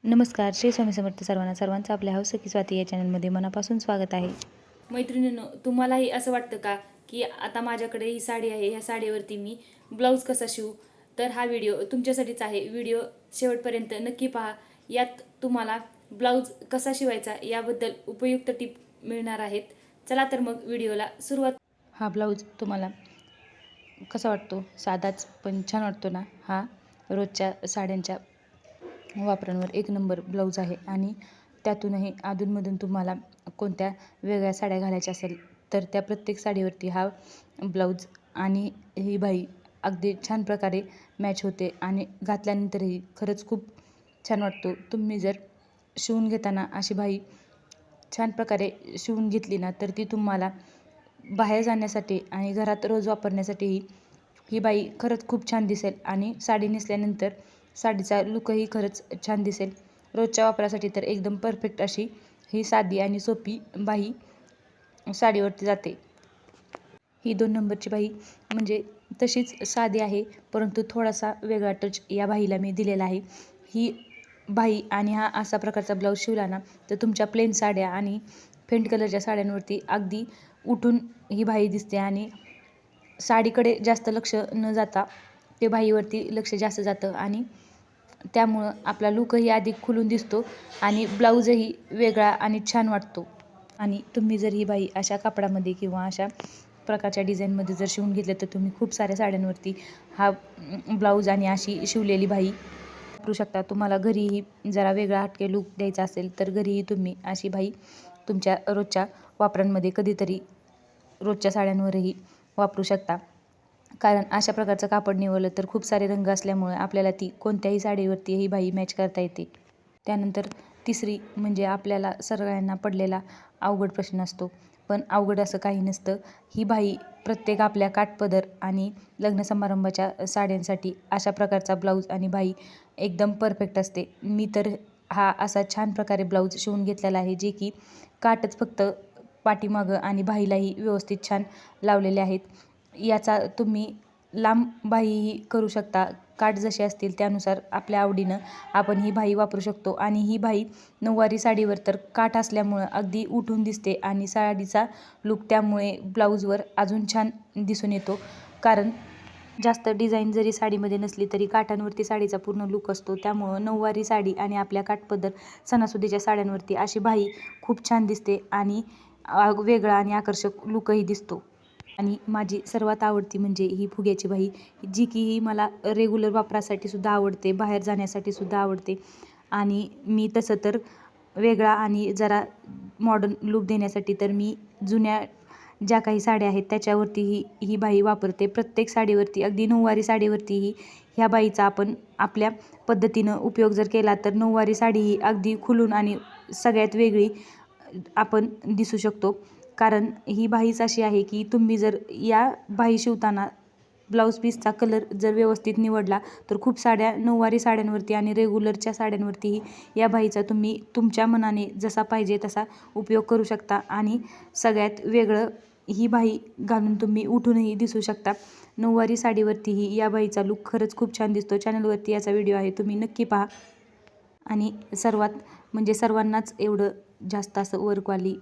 नमस्कार. श्री स्वामी समर्थ सर्वांना. सर्वांचं आपल्या हौस सखी स्वाती या चॅनलमध्ये मनापासून स्वागत आहे. मैत्रिणींनो, तुम्हालाही असं वाटतं का की आता माझ्याकडे ही साडी आहे, ह्या साडीवरती मी ब्लाऊज कसा शिवू? तर हा व्हिडिओ तुमच्यासाठीच आहे. व्हिडिओ शेवटपर्यंत नक्की पहा. यात तुम्हाला ब्लाऊज कसा शिवायचा याबद्दल उपयुक्त टिप मिळणार आहेत. चला तर मग व्हिडिओला सुरुवात. हा ब्लाऊज तुम्हाला कसा वाटतो? साधाच पण छान वाटतो ना? हा रोजच्या साड्यांच्या वापरांवर एक नंबर ब्लाऊज आहे आणि त्यातूनही अधूनमधून तुम्हाला कोणत्या वेगळ्या साड्या घालायच्या असेल तर त्या प्रत्येक साडीवरती हा ब्लाऊज आणि ही बाई अगदी छान प्रकारे मॅच होते आणि घातल्यानंतरही खरंच खूप छान वाटतो. तुम्ही जर शिवून घेताना अशी बाई छान प्रकारे शिवून घेतली ना तर ती तुम्हाला बाहेर जाण्यासाठी आणि घरात रोज वापरण्यासाठीही ही बाई खरंच खूप छान दिसेल आणि साडी नेसल्यानंतर साडीचा लुकही खरंच छान दिसेल. रोजच्या वापरासाठी तर एकदम परफेक्ट अशी ही साधी आणि सोपी बाई साडीवरती जाते. ही 2 नंबरची बाई म्हणजे तशीच साधी आहे, परंतु थोडासा वेगळा टच या बाईला मी दिलेला आहे. ही बाई आणि हा असा प्रकारचा ब्लाऊज शिवला ना तर तुमच्या प्लेन साड्या आणि फेंट कलरच्या साड्यांवरती अगदी उठून ही बाई दिसते आणि साडीकडे जास्त लक्ष न जाता ते बाईवरती लक्ष जास्त जातं आणि त्यामुळं आपला लूकही अधिक खुलून दिसतो आणि ब्लाऊजही वेगळा आणि छान वाटतो. आणि तुम्ही जर ही बाई अशा कापडामध्ये किंवा अशा प्रकारच्या डिझाईनमध्ये जर शिवून घेतलं तर तुम्ही खूप साऱ्या साड्यांवरती हा ब्लाऊज आणि अशी शिवलेली बाई वापरू शकता. तुम्हाला घरीही जरा वेगळा हटके लूक द्यायचा असेल तर घरीही तुम्ही अशी बाई तुमच्या रोजच्या वापरांमध्ये कधीतरी रोजच्या साड्यांवरही वापरू शकता. कारण अशा प्रकारचं कापड निवडलं तर खूप सारे रंग असल्यामुळे आपल्याला ती कोणत्याही साडीवरती ही बाई मॅच करता येते. त्यानंतर तिसरी म्हणजे आपल्याला सगळ्यांना पडलेला अवघड प्रश्न असतो, पण अवघड असं काही नसतं. ही बाई प्रत्येक आपल्या काठपदर आणि लग्न समारंभाच्या साड्यांसाठी अशा प्रकारचा ब्लाऊज आणि बाई एकदम परफेक्ट असते. मी तर हा असा छान प्रकारे ब्लाऊज शिवून घेतलेला आहे, जे की काठच फक्त पाठीमागं आणि बाईलाही व्यवस्थित छान लावलेले आहेत. याचा तुम्ही लांब बाहीही करू शकता. काठ जसे असतील त्यानुसार आपल्या आवडीनं आपण ही बाही वापरू शकतो आणि ही बाई नऊवारी साडीवर तर काठ असल्यामुळं अगदी उठून दिसते आणि साडीचा लूक त्यामुळे ब्लाऊजवर अजून छान दिसून येतो. कारण जास्त डिझाईन जरी साडीमध्ये नसली तरी काठांवरती साडीचा पूर्ण लूक असतो. त्यामुळं नऊवारी साडी आणि आपल्या काठपदर सणासुदीच्या साड्यांवरती अशी बाई खूप छान दिसते आणि वेगळा आणि आकर्षक लूकही दिसतो. आणि माझी सर्वात आवडती म्हणजे ही फुग्याची बाई, जी की ही मला रेग्युलर वापरासाठी सुद्धा आवडते, बाहेर जाण्यासाठी सुद्धा आवडते आणि मी तसं तर वेगळा आणि जरा मॉडर्न लूक देण्यासाठी तर मी जुन्या ज्या काही साड्या आहेत त्याच्यावरतीही ही बाई वापरते. प्रत्येक साडीवरती अगदी नऊवारी साडीवरतीही ह्या बाईचा आपण आपल्या पद्धतीनं उपयोग जर केला तर नऊवारी साडी ही अगदी खुलून आणि सगळ्यात वेगळी आपण दिसू शकतो. कारण ही बाईच अशी आहे की तुम्ही जर या बाई शिवताना ब्लाऊज पीसचा कलर जर व्यवस्थित निवडला तर खूप साड्या नऊवारी साड्यांवरती आणि रेग्युलरच्या साड्यांवरतीही या बाईचा तुम्ही तुमच्या मनाने जसा पाहिजे तसा उपयोग करू शकता आणि सगळ्यात वेगळं ही बाई घालून तुम्ही उठूनही दिसू शकता. नऊवारी साडीवरतीही या बाईचा लूक खरंच खूप छान दिसतो. चॅनलवरती याचा व्हिडिओ आहे, तुम्ही नक्की पहा. आणि सर्वात म्हणजे सर्वांनाच एवढं जास्त असं वर्कवाली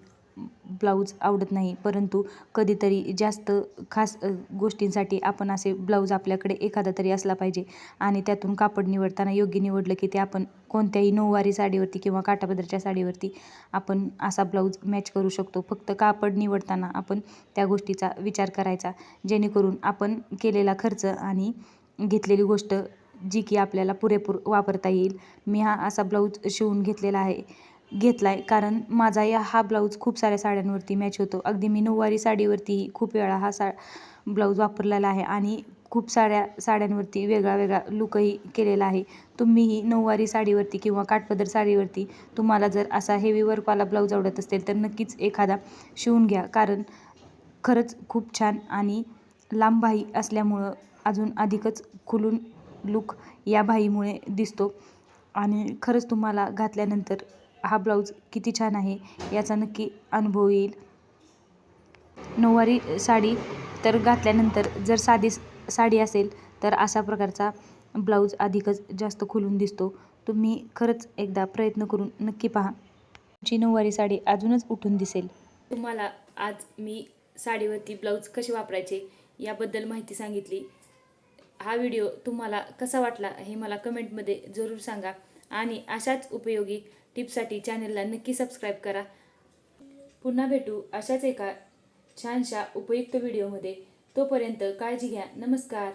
ब्लाऊज आवडत नाही, परंतु कधीतरी जास्त खास गोष्टींसाठी आपण असे ब्लाऊज आपल्याकडे एखादा तरी असला पाहिजे आणि त्यातून कापड निवडताना योग्य निवडलं की ते आपण कोणत्याही नऊवारी साडीवरती किंवा काठापदराच्या साडीवरती आपण असा ब्लाऊज मॅच करू शकतो. फक्त कापड निवडताना आपण त्या गोष्टीचा विचार करायचा, जेणेकरून आपण केलेला खर्च आणि घेतलेली गोष्ट जी की आपल्याला पुरेपूर वापरता येईल. मी हा असा ब्लाऊज शिवून घेतला आहे कारण माझा हा ब्लाऊज खूप साऱ्या साड्यांवरती मॅच होतो. अगदी मी नऊवारी साडीवरतीही खूप वेळा हा ब्लाऊज वापरलेला आहे आणि खूप साऱ्या साड्यांवरती वेगळा वेगळा लूकही केलेला आहे. तुम्हीही नऊवारी साडीवरती किंवा काठपदर साडीवरती तुम्हाला जर असा हेवी वर्कवाला ब्लाऊज आवडत असेल तर नक्कीच एखादा शिवून घ्या. कारण खरंच खूप छान आणि लांब बाही असल्यामुळं अजून अधिकच खुलून लूक या बाहीमुळे दिसतो आणि खरंच तुम्हाला घातल्यानंतर हा ब्लाऊज किती छान आहे याचा नक्की अनुभव येईल. नऊवारी साडी तर घातल्यानंतर जर साधी साडी असेल तर अशा प्रकारचा ब्लाऊज अधिकच जास्त खुलून दिसतो. तुम्ही खरंच एकदा प्रयत्न करून नक्की पहा. तुमची नऊवारी साडी अजूनच उठून दिसेल. तुम्हाला आज मी साडीवरती ब्लाऊज कसे वापरायचे याबद्दल माहिती सांगितली. हा व्हिडिओ तुम्हाला कसा वाटला हे मला कमेंटमध्ये जरूर सांगा आणि अशाच उपयोगी टिप्ससाठी चॅनलला नक्की सबस्क्राईब करा. पुन्हा भेटू अशाच एका छानशा उपयुक्त व्हिडिओमध्ये. तोपर्यंत काळजी घ्या. नमस्कार.